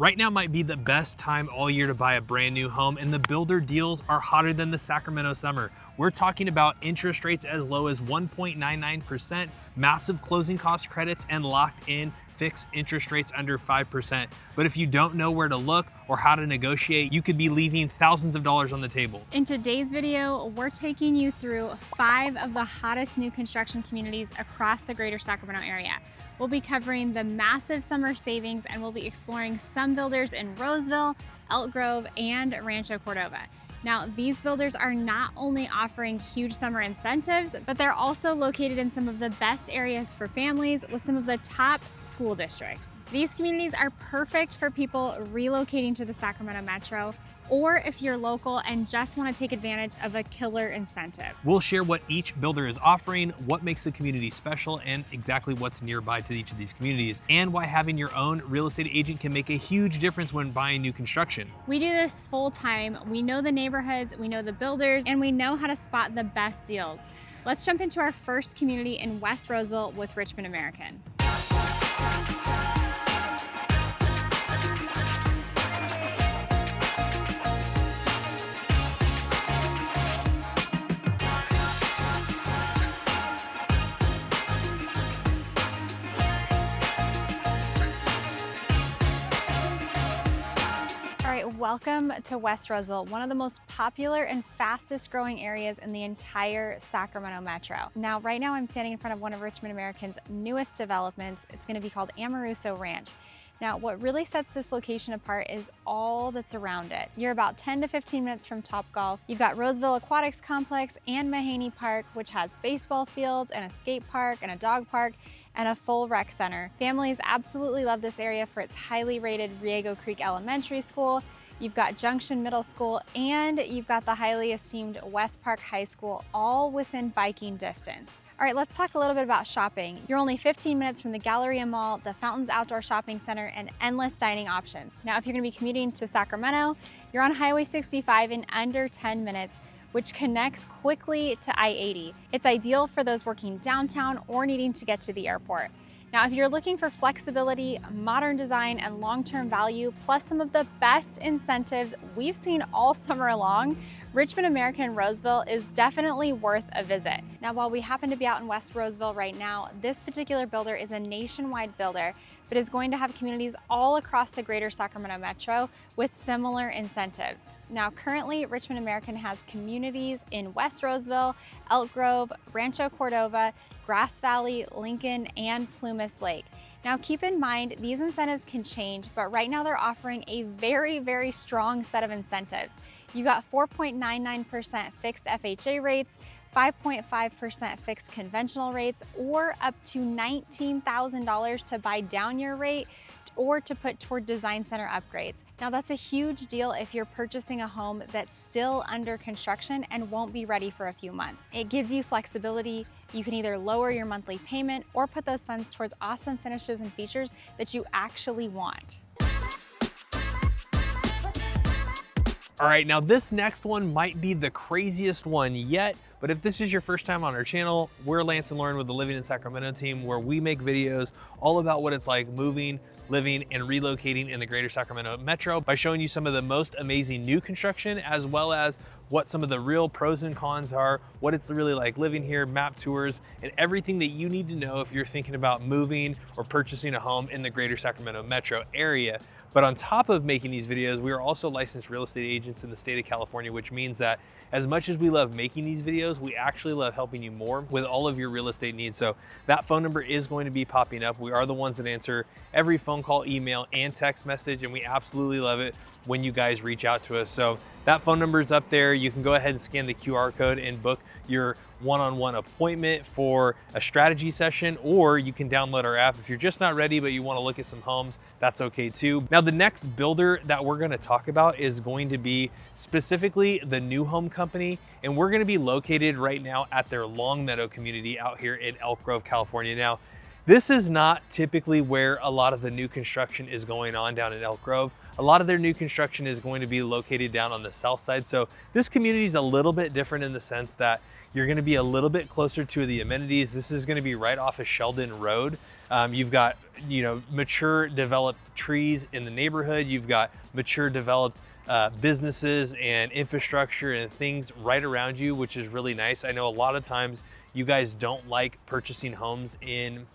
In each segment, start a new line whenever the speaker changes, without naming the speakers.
Right now might be the best time all year to buy a brand new home, and the builder deals are hotter than the Sacramento summer. We're talking about interest rates as low as 1.99%, massive closing cost credits, and locked in fixed interest rates under 5%. But if you don't know where to look or how to negotiate, you could be leaving thousands of dollars on the table.
In today's video, we're taking you through 5 of the hottest new construction communities across the Greater Sacramento area. We'll be covering the massive summer savings, and we'll be exploring some builders in Roseville, Elk Grove, and Rancho Cordova. Now, these builders are not only offering huge summer incentives, but they're also located in some of the best areas for families with some of the top school districts. These communities are perfect for people relocating to the Sacramento metro, or if you're local and just want to take advantage of a killer incentive.
We'll share what each builder is offering, what makes the community special, and exactly what's nearby to each of these communities, and why having your own real estate agent can make a huge difference when buying new construction.
We do this full time. We know the neighborhoods, we know the builders, and we know how to spot the best deals. Let's jump into our first community in West Roseville with Richmond American. Welcome to West Roseville, one of the most popular and fastest growing areas in the entire Sacramento metro. Now, right now I'm standing in front of one of Richmond American's newest developments. It's going to be called Amoruso Ranch. Now, what really sets this location apart is all that's around it. You're about 10 to 15 minutes from Topgolf. You've got Roseville Aquatics Complex and Mahaney Park, which has baseball fields and a skate park and a dog park and a full rec center. Families absolutely love this area for its highly rated Riego Creek Elementary School. You've got Junction Middle School, and you've got the highly esteemed West Park High School, all within biking distance. All right, let's talk a little bit about shopping. You're only 15 minutes from the Galleria Mall, the Fountains Outdoor Shopping Center, and endless dining options. Now, if you're gonna be commuting to Sacramento, you're on Highway 65 in under 10 minutes, which connects quickly to I-80. It's ideal for those working downtown or needing to get to the airport. Now, if you're looking for flexibility, modern design, and long-term value, plus some of the best incentives we've seen all summer long, Richmond American in Roseville is definitely worth a visit. Now, while we happen to be out in West Roseville right now, this particular builder is a nationwide builder, but is going to have communities all across the Greater Sacramento metro with similar incentives. Now, currently, Richmond American has communities in West Roseville, Elk Grove, Rancho Cordova, Grass Valley, Lincoln, and Plumas Lake. Now, keep in mind, these incentives can change, but right now they're offering a very, very strong set of incentives. You got 4.99% fixed FHA rates, 5.5% fixed conventional rates, or up to $19,000 to buy down your rate or to put toward design center upgrades. Now, that's a huge deal if you're purchasing a home that's still under construction and won't be ready for a few months. It gives you flexibility. You can either lower your monthly payment or put those funds towards awesome finishes and features that you actually want.
All right, now this next one might be the craziest one yet, but if this is your first time on our channel, we're Lance and Lauren with the Living in Sacramento team, where we make videos all about what it's like moving, living, and relocating in the Greater Sacramento metro by showing you some of the most amazing new construction, as well as what some of the real pros and cons are, what it's really like living here, map tours, and everything that you need to know if you're thinking about moving or purchasing a home in the Greater Sacramento metro area. But on top of making these videos, we are also licensed real estate agents in the state of California, which means that as much as we love making these videos, we actually love helping you more with all of your real estate needs. So that phone number is going to be popping up. We are the ones that answer every phone call, email, and text message, and we absolutely love it when you guys reach out to us. So that phone number is up there. You can go ahead and scan the QR code and book your one-on-one appointment for a strategy session, or you can download our app. If you're just not ready, but you want to look at some homes, that's okay too. Now, the next builder that we're going to talk about is going to be specifically the New Home Company, and we're going to be located right now at their Long Meadow community out here in Elk Grove, California. Now, this is not typically where a lot of the new construction is going on down in Elk Grove. A lot of their new construction is going to be located down on the south side. So this community is a little bit different in the sense that you're going to be a little bit closer to the amenities. This is going to be right off of Sheldon Road. You've got, you know, mature developed trees in the neighborhood. You've got mature developed businesses and infrastructure and things right around you, which is really nice. I know a lot of times you guys don't like purchasing homes in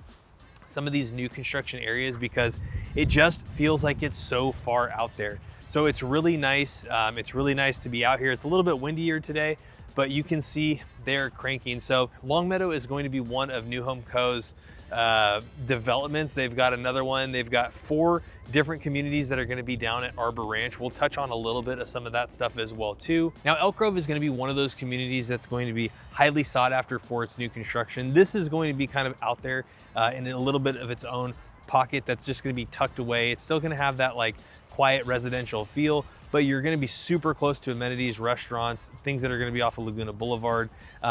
some of these new construction areas because it just feels like it's so far out there. So it's really nice. It's really nice to be out here. It's a little bit windier today, but you can see they're cranking. So Longmeadow is going to be one of New Home Co.'s developments. They've got another one. They've got 4 different communities that are going to be down at Arbor Ranch. We'll touch on a little bit of some of that stuff as well too. Now Elk Grove is going to be one of those communities that's going to be highly sought after for its new construction. This is going to be kind of out there in a little bit of its own pocket that's just going to be tucked away. It's still going to have that like quiet residential feel, but you're going to be super close to amenities, restaurants, things that are going to be off of Laguna Boulevard.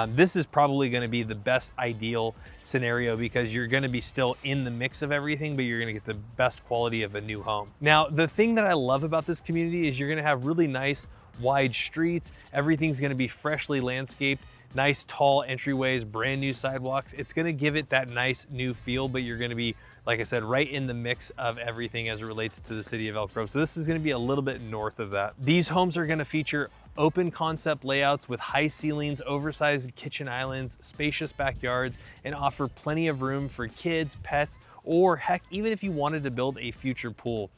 This is probably going to be the best ideal scenario because you're going to be still in the mix of everything, but you're going to get the best quality of a new home. Now, the thing that I love about this community is you're going to have really nice wide streets. Everything's going to be freshly landscaped, nice tall entryways, brand new sidewalks. It's going to give it that nice new feel, but you're going to be, like I said, right in the mix of everything as it relates to the city of Elk Grove. So this is going to be a little bit north of that. These homes are going to feature open concept layouts with high ceilings, oversized kitchen islands, spacious backyards, and offer plenty of room for kids, pets, or heck, even if you wanted to build a future pool.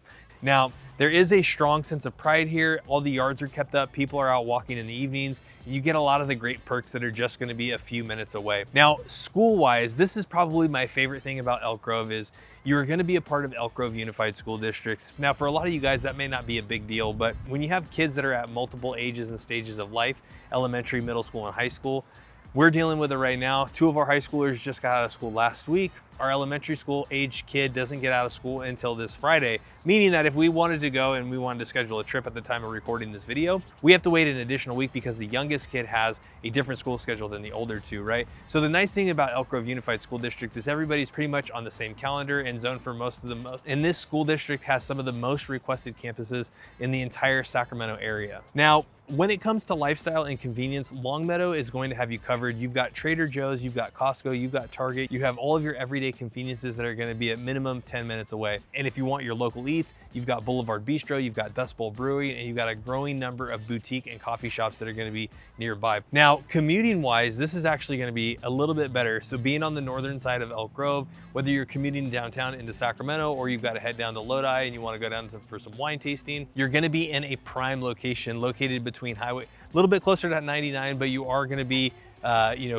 Now, there is a strong sense of pride here. All the yards are kept up. People are out walking in the evenings. And you get a lot of the great perks that are just going to be a few minutes away. Now, school-wise, this is probably my favorite thing about Elk Grove is you're going to be a part of Elk Grove Unified School Districts. Now, for a lot of you guys, that may not be a big deal, but when you have kids that are at multiple ages and stages of life, elementary, middle school, and high school, we're dealing with it right now. 2 of our high schoolers just got out of school last week. Our elementary school age kid doesn't get out of school until this Friday, meaning that if we wanted to go and we wanted to schedule a trip at the time of recording this video, we have to wait an additional week because the youngest kid has a different school schedule than the older 2, right? So the nice thing about Elk Grove Unified School District is everybody's pretty much on the same calendar and zone for most of them. And this school district has some of the most requested campuses in the entire Sacramento area. Now, when it comes to lifestyle and convenience, Longmeadow is going to have you covered. You've got Trader Joe's, you've got Costco, you've got Target, you have all of your everyday conveniences that are going to be at minimum 10 minutes away. And if you want your local eats, you've got Boulevard Bistro, you've got Dust Bowl Brewery, and you've got a growing number of boutique and coffee shops that are going to be nearby. Now, commuting wise, this is actually going to be a little bit better. So being on the northern side of Elk Grove, whether you're commuting downtown into Sacramento or you've got to head down to Lodi and you want to go down for some wine tasting, you're going to be in a prime location located between highway, a little bit closer to 99, but you are going to be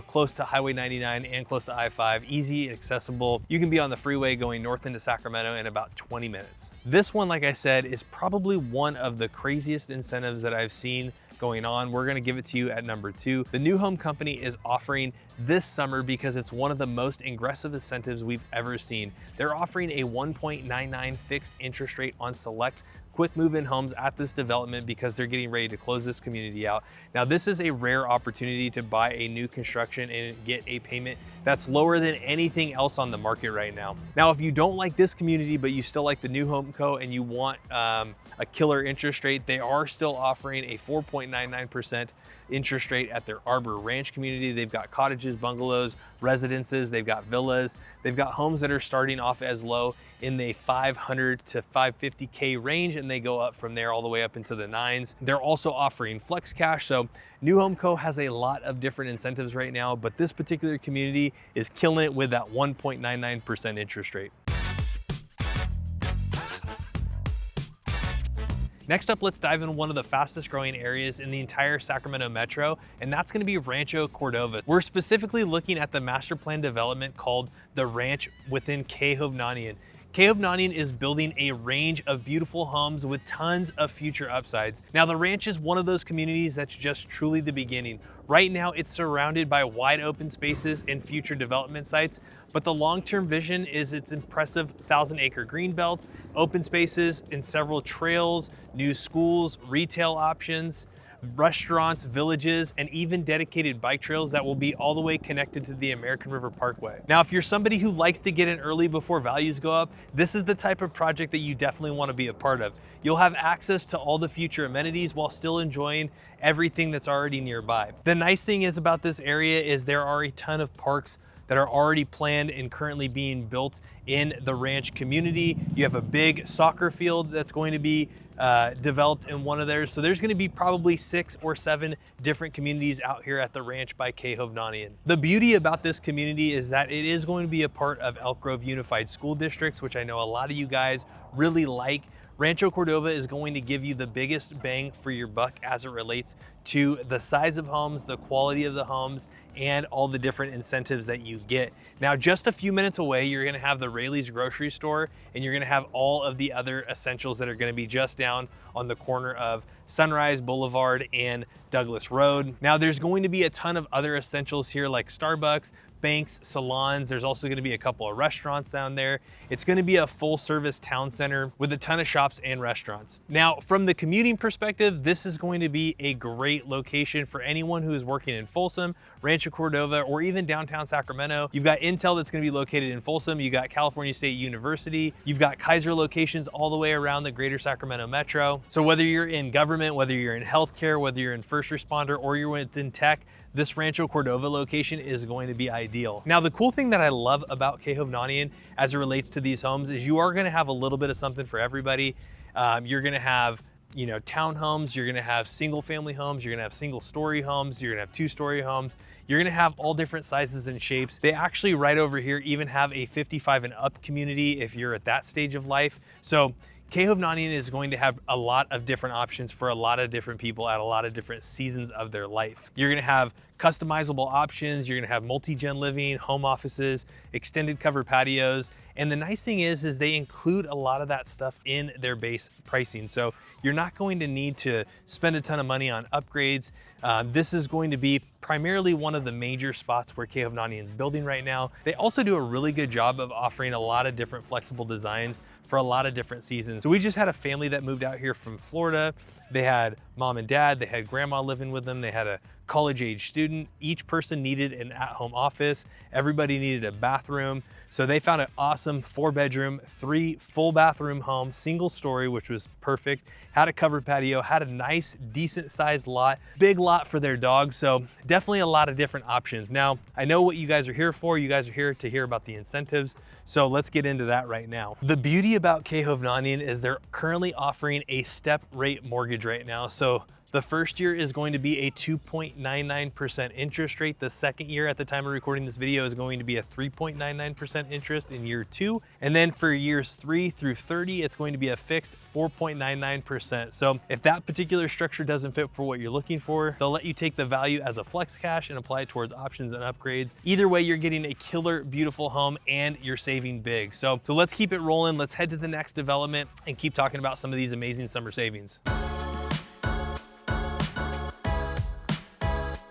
close to Highway 99 and close to I-5, easy, accessible. You can be on the freeway going north into Sacramento in about 20 minutes. This one, like I said, is probably one of the craziest incentives that I've seen going on. We're gonna give it to you at number 2. The New Home Company is offering this summer because it's one of the most aggressive incentives we've ever seen. They're offering a 1.99 fixed interest rate on select quick move-in homes at this development because they're getting ready to close this community out. Now, this is a rare opportunity to buy a new construction and get a payment that's lower than anything else on the market right now. Now, if you don't like this community, but you still like the New Home Co. and you want a killer interest rate, they are still offering a 4.99% interest rate at their Arbor Ranch community. They've got cottages, bungalows, residences, they've got villas, they've got homes that are starting off as low in the 500 to 550K range, and they go up from there all the way up into the 9s. They're also offering flex cash. So New Home Co. has a lot of different incentives right now, but this particular community is killing it with that 1.99% interest rate. Next up, let's dive into one of the fastest growing areas in the entire Sacramento metro, and that's gonna be Rancho Cordova. We're specifically looking at the master plan development called the Ranch within Kay Hovnanian. Kay Hovnanian is building a range of beautiful homes with tons of future upsides. Now, the Ranch is one of those communities that's just truly the beginning. Right now, it's surrounded by wide open spaces and future development sites, but the long-term vision is its impressive 1,000-acre green belts, open spaces, and several trails, new schools, retail options, restaurants, villages, and even dedicated bike trails that will be all the way connected to the American River Parkway. Now, if you're somebody who likes to get in early before values go up, this is the type of project that you definitely want to be a part of. You'll have access to all the future amenities while still enjoying everything that's already nearby. The nice thing is about this area is there are a ton of parks that are already planned and currently being built in the ranch community. You have a big soccer field that's going to be developed in one of theirs. So there's going to be probably 6 or 7 different communities out here at the ranch by Kay Hovnanian. The beauty about this community is that it is going to be a part of Elk Grove Unified School Districts, which I know a lot of you guys really like. Rancho Cordova is going to give you the biggest bang for your buck as it relates to the size of homes, the quality of the homes, and all the different incentives that you get. Now, just a few minutes away, you're gonna have the Raley's grocery store, and you're gonna have all of the other essentials that are gonna be just down on the corner of Sunrise Boulevard and Douglas Road. Now, there's going to be a ton of other essentials here like Starbucks, banks, salons. There's also gonna be a couple of restaurants down there. It's gonna be a full service town center with a ton of shops and restaurants. Now, from the commuting perspective, this is going to be a great location for anyone who is working in Folsom, Rancho Cordova, or even downtown Sacramento. You've got Intel that's gonna be located in Folsom. You got California State University. You've got Kaiser locations all the way around the Greater Sacramento Metro. So whether you're in government, whether you're in healthcare, whether you're in first responder, or you're within tech, this Rancho Cordova location is going to be ideal. Now, the cool thing that I love about Kay Hovnanian as it relates to these homes is you are gonna have a little bit of something for everybody. You're gonna have townhomes, you're gonna have single family homes, you're gonna have single story homes, you're gonna have 2-story homes, you're gonna have all different sizes and shapes. They actually right over here even have a 55 and up community if you're at that stage of life. So Kay Hovnanian is going to have a lot of different options for a lot of different people at a lot of different seasons of their life. You're gonna have customizable options, you're gonna have multi-gen living, home offices, extended cover patios, and the nice thing is they include a lot of that stuff in their base pricing. So you're not going to need to spend a ton of money on upgrades. This is going to be primarily one of the major spots where Kay Hovnanian is building right now. They also do a really good job of offering a lot of different flexible designs for a lot of different seasons. So we just had a family that moved out here from Florida. They had mom and dad, they had grandma living with them, they had a college-age student. Each person needed an at-home office. Everybody needed a bathroom. So they found an awesome 4-bedroom, 3 full bathroom home, single story, which was perfect. Had a covered patio, had a nice, decent sized lot, big lot for their dogs. So definitely a lot of different options. Now, I know what you guys are here for. You guys are here to hear about the incentives. So let's get into that right now. The beauty about Kay Hovnanian is they're currently offering a step rate mortgage right now. So the first year is going to be a 2.99% interest rate. The second year at the time of recording this video is going to be a 3.99% interest in year 2. And then for years 3 through 30, it's going to be a fixed 4.99%. So if that particular structure doesn't fit for what you're looking for, they'll let you take the value as a flex cash and apply it towards options and upgrades. Either way, you're getting a killer, beautiful home and you're saving big. So let's keep it rolling. Let's head to the next development and keep talking about some of these amazing summer savings.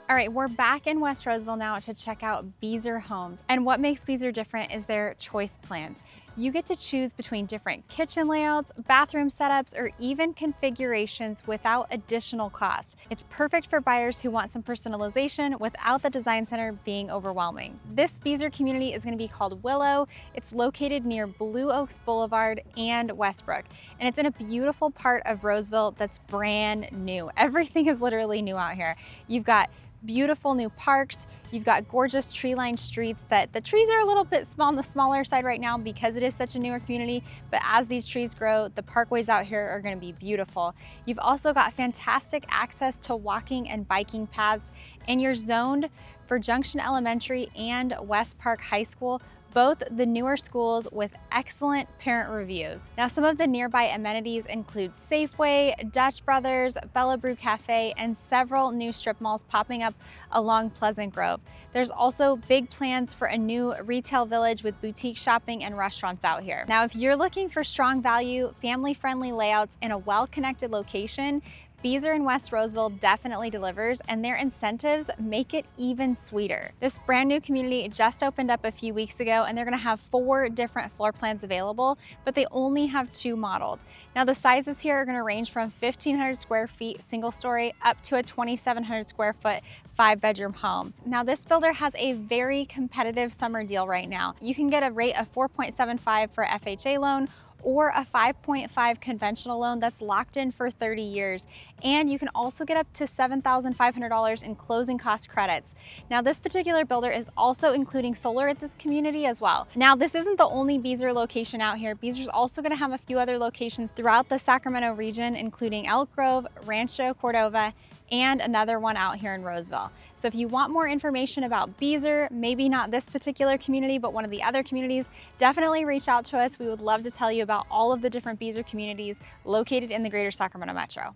All right, we're back in West Roseville now to check out Beazer Homes. And what makes Beazer different is their choice plans. You get to choose between different kitchen layouts, bathroom setups, or even configurations without additional cost. It's perfect for buyers who want some personalization without the design center being overwhelming. This Beazer community is gonna be called Willow. It's located near Blue Oaks Boulevard and Westbrook. And it's in a beautiful part of Roseville that's brand new. Everything is literally new out here. You've got beautiful new parks. You've got gorgeous tree-lined streets that the trees are a little bit small on the smaller side right now because it is such a newer community, but as these trees grow, the parkways out here are gonna be beautiful. You've also got fantastic access to walking and biking paths, and you're zoned for Junction Elementary and West Park High School, both the newer schools with excellent parent reviews. Now, some of the nearby amenities include Safeway, Dutch Brothers, Bella Brew Cafe, and several new strip malls popping up along Pleasant Grove. There's also big plans for a new retail village with boutique shopping and restaurants out here. Now, if you're looking for strong value, family-friendly layouts in a well-connected location, Beazer in West Roseville definitely delivers, and their incentives make it even sweeter. This brand new community just opened up a few weeks ago, and they're gonna have 4 different floor plans available, but they only have 2 modeled. Now, the sizes here are gonna range from 1,500 square feet single story up to a 2,700 square foot 5-bedroom home. Now, this builder has a very competitive summer deal right now. You can get a rate of 4.75 for FHA loan, or a 5.5 conventional loan that's locked in for 30 years. And you can also get up to $7,500 in closing cost credits. Now, this particular builder is also including solar at this community as well. Now, this isn't the only Beazer location out here. Beazer's also going to have a few other locations throughout the Sacramento region, including Elk Grove, Rancho Cordova, and another one out here in Roseville. So if you want more information about Beazer, maybe not this particular community, but one of the other communities, definitely reach out to us. We would love to tell you about all of the different Beazer communities located in the Greater Sacramento Metro.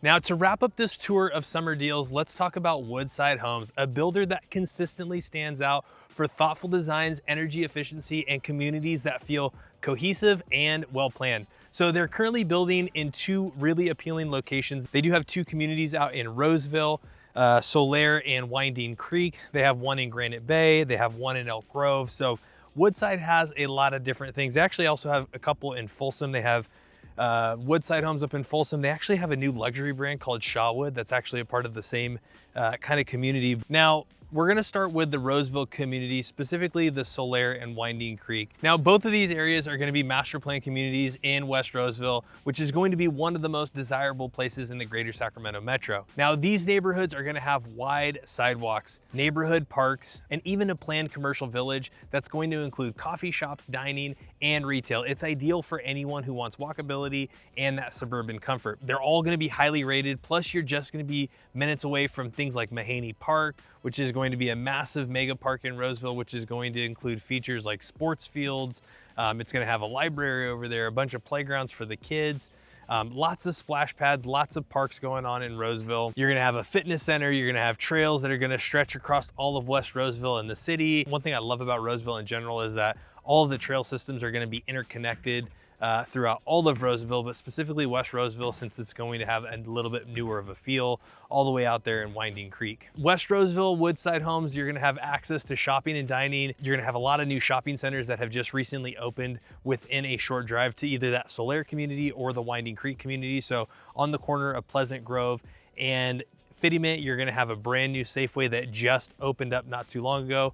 Now, to wrap up this tour of summer deals, let's talk about Woodside Homes, a builder that consistently stands out for thoughtful designs, energy efficiency, and communities that feel cohesive and well-planned. So they're currently building in two really appealing locations. They do have two communities out in Roseville, Solaire and Winding Creek. They have one in Granite Bay. They have one in Elk Grove. So Woodside has a lot of different things. They actually also have a couple in Folsom. They have Woodside Homes up in Folsom. They actually have a new luxury brand called Shawwood that's actually a part of the same kind of community. Now, we're gonna start with the Roseville community, specifically the Solaire and Winding Creek. Now, both of these areas are gonna be master plan communities in West Roseville, which is going to be one of the most desirable places in the Greater Sacramento Metro. Now, these neighborhoods are gonna have wide sidewalks, neighborhood parks, and even a planned commercial village that's going to include coffee shops, dining, and retail. It's ideal for anyone who wants walkability and that suburban comfort. They're all gonna be highly rated, plus you're just gonna be minutes away from things like Mahaney Park, which is going to be a massive mega park in Roseville, which is going to include features like sports fields. It's going to have a library over there, a bunch of playgrounds for the kids, lots of splash pads, lots of parks going on in Roseville. You're going to have a fitness center. You're going to have trails that are going to stretch across all of West Roseville and the city. One thing I love about Roseville in general is that all of the trail systems are going to be interconnected throughout all of Roseville, but specifically West Roseville, since it's going to have a little bit newer of a feel all the way out there in Winding Creek. West Roseville, Woodside Homes, you're gonna have access to shopping and dining. You're gonna have a lot of new shopping centers that have just recently opened within a short drive to either that Solaire community or the Winding Creek community. So on the corner of Pleasant Grove and Fittymint, you're gonna have a brand new Safeway that just opened up not too long ago.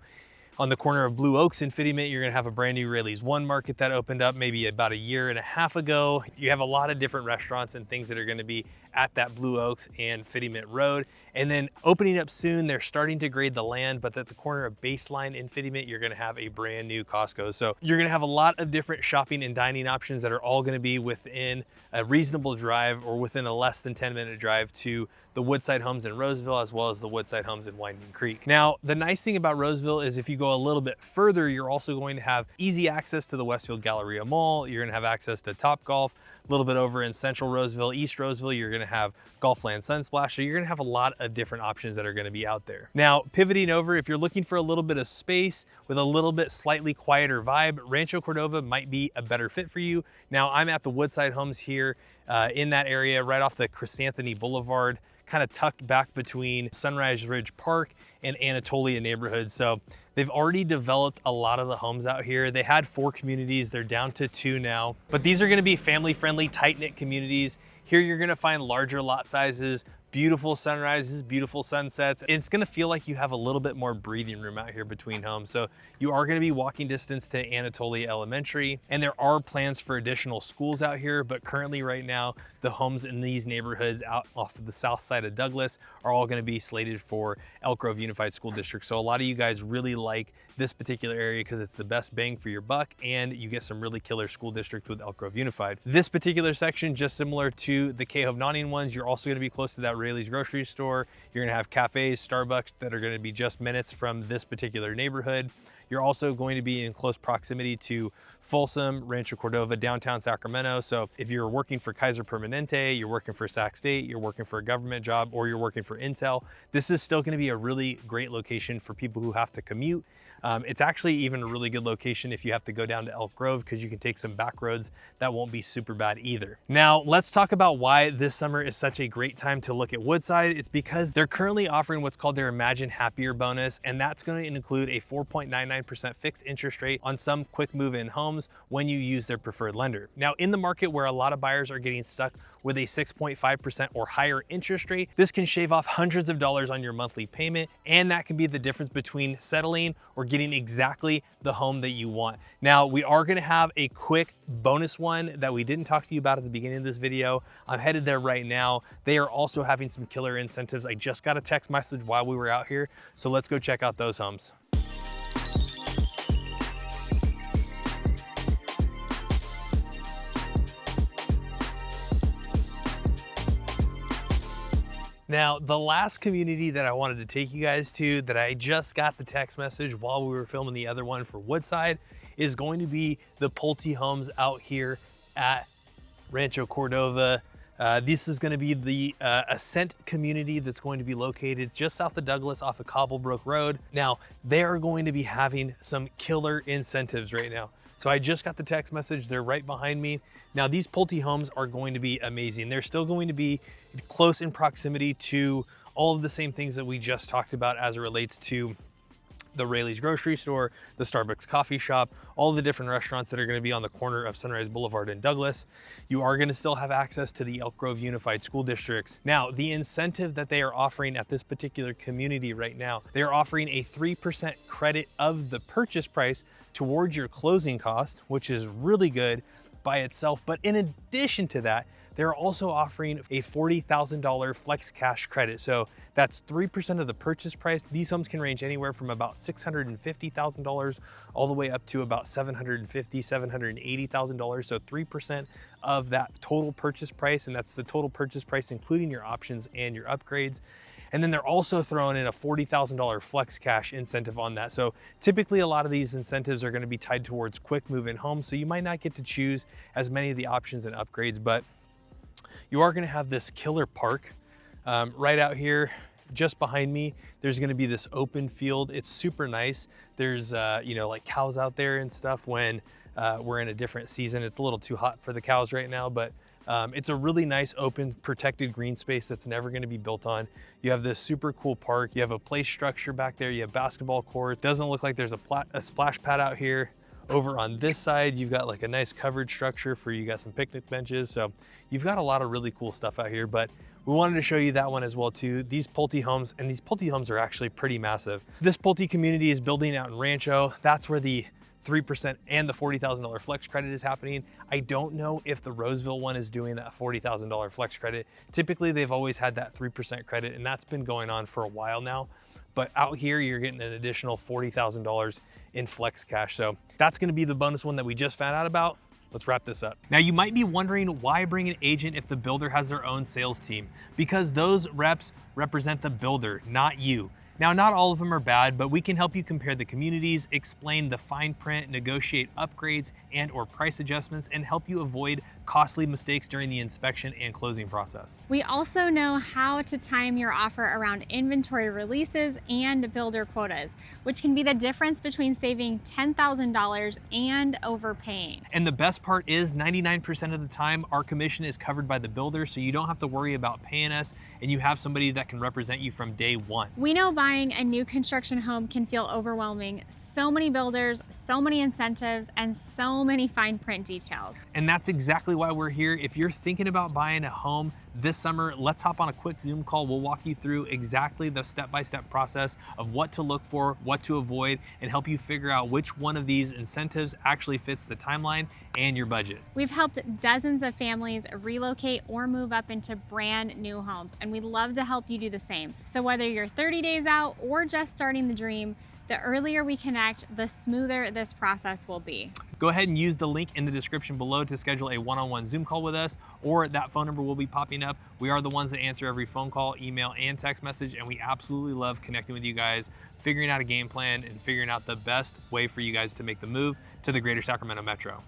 On the corner of Blue Oaks and Fittymint, you're gonna have a brand new Rayleigh's One Market that opened up maybe about 1.5 years ago. You have a lot of different restaurants and things that are gonna be at that Blue Oaks and Fittymint Road. And then opening up soon, they're starting to grade the land, but at the corner of Baseline in Fittymint, you're gonna have a brand new Costco. So you're gonna have a lot of different shopping and dining options that are all gonna be within a reasonable drive or within a less than 10-minute drive to the Woodside Homes in Roseville, as well as the Woodside Homes in Winding Creek. Now, the nice thing about Roseville is if you go a little bit further, you're also going to have easy access to the Westfield Galleria Mall. You're gonna have access to Top Golf. A little bit over in Central Roseville, East Roseville, you're gonna have Golfland Sunsplash. So you're gonna have a lot of different options that are gonna be out there. Now, pivoting over, if you're looking for a little bit of space with a little bit slightly quieter vibe, Rancho Cordova might be a better fit for you. Now, I'm at the Woodside Homes here in that area, right off the Chrysanthemum Boulevard, kind of tucked back between Sunrise Ridge Park and Anatolia neighborhood. So they've already developed a lot of the homes out here. They had 4 communities, they're down to 2 now, but these are gonna be family-friendly, tight-knit communities. Here you're gonna find larger lot sizes, beautiful sunrises, beautiful sunsets. It's gonna feel like you have a little bit more breathing room out here between homes. So you are gonna be walking distance to Anatolia Elementary, and there are plans for additional schools out here, but currently right now, the homes in these neighborhoods out off of the south side of Douglas are all gonna be slated for Elk Grove Unified School District. So a lot of you guys really like this particular area because it's the best bang for your buck and you get some really killer school district with Elk Grove Unified. This particular section, just similar to the Cahove-Notting ones, you're also gonna be close to that Rayleigh's grocery store. You're gonna have cafes, Starbucks that are gonna be just minutes from this particular neighborhood. You're also going to be in close proximity to Folsom, Rancho Cordova, downtown Sacramento. So if you're working for Kaiser Permanente, you're working for Sac State, you're working for a government job, or you're working for Intel, this is still gonna be a really great location for people who have to commute. It's actually even a really good location if you have to go down to Elk Grove because you can take some back roads that won't be super bad either. Now, let's talk about why this summer is such a great time to look at Woodside. It's because they're currently offering what's called their Imagine Happier bonus, and that's going to include a 4.99% 4.99% fixed interest rate on some quick move-in homes when you use their preferred lender. Now, in the market where a lot of buyers are getting stuck with a 6.5% or higher interest rate, this can shave off hundreds of dollars on your monthly payment, and that can be the difference between settling or getting exactly the home that you want. Now, we are gonna have a quick bonus one that we didn't talk to you about at the beginning of this video. I'm headed there right now. They are also having some killer incentives. I just got a text message while we were out here, so let's go check out those homes. Now, the last community that I wanted to take you guys to that I just got the text message while we were filming the other one for Woodside is going to be the Pulte homes out here at Rancho Cordova. This is going to be the Ascent community that's going to be located just south of Douglas off of Cobblebrook Road. Now, they are going to be having some killer incentives right now. So I just got the text message, they're right behind me. Now these Pulte homes are going to be amazing. They're still going to be close in proximity to all of the same things that we just talked about as it relates to the Rayleigh's grocery store, the Starbucks coffee shop, all the different restaurants that are going to be on the corner of Sunrise Boulevard and Douglas. You are going to still have access to the Elk Grove Unified School Districts. Now, the incentive that they are offering at this particular community right now, they are offering a 3% credit of the purchase price towards your closing cost, which is really good by itself. But in addition to that, they're also offering a $40,000 flex cash credit. So that's 3% of the purchase price. These homes can range anywhere from about $650,000 all the way up to about $750,000, $780,000. So 3% of that total purchase price, and that's the total purchase price including your options and your upgrades. And then they're also throwing in a $40,000 flex cash incentive on that. So typically a lot of these incentives are going to be tied towards quick move-in homes. So you might not get to choose as many of the options and upgrades, but you are going to have this killer park right out here just behind me. There's going to be this open field. It's super nice. There's you know, like cows out there and stuff when we're in a different season. It's a little too hot for the cows right now, but it's a really nice open protected green space that's never going to be built on. You have this super cool park. You have a play structure back there. You have basketball courts. Doesn't look like there's a splash pad out here. Over on this side, you've got like a nice covered structure for you got some picnic benches. So you've got a lot of really cool stuff out here, but we wanted to show you that one as well too. These Pulte homes, and these Pulte homes are actually pretty massive. This Pulte community is building out in Rancho. That's where the 3% and the $40,000 flex credit is happening. I don't know if the Roseville one is doing that $40,000 flex credit. Typically, they've always had that 3% credit, and that's been going on for a while now. But out here, you're getting an additional $40,000 in flex cash. So that's gonna be the bonus one that we just found out about. Let's wrap this up. Now you might be wondering why bring an agent if the builder has their own sales team? Because those reps represent the builder, not you. Now, not all of them are bad, but we can help you compare the communities, explain the fine print, negotiate upgrades and or price adjustments, and help you avoid costly mistakes during the inspection and closing process.
We also know how to time your offer around inventory releases and builder quotas, which can be the difference between saving $10,000 and overpaying.
And the best part is 99% of the time, our commission is covered by the builder, so you don't have to worry about paying us, and you have somebody that can represent you from day one.
We know buying a new construction home can feel overwhelming. So many builders, so many incentives, and so many fine print details.
And that's exactly why we're here. If you're thinking about buying a home this summer, let's hop on a quick Zoom call. We'll walk you through exactly the step-by-step process of what to look for, what to avoid, and help you figure out which one of these incentives actually fits the timeline and your budget.
We've helped dozens of families relocate or move up into brand new homes, and we'd love to help you do the same. So whether you're 30 days out or just starting the dream, the earlier we connect, the smoother this process will be.
Go ahead and use the link in the description below to schedule a one-on-one Zoom call with us, or that phone number will be popping up. We are the ones that answer every phone call, email, and text message, and we absolutely love connecting with you guys, figuring out a game plan, and figuring out the best way for you guys to make the move to the Greater Sacramento Metro.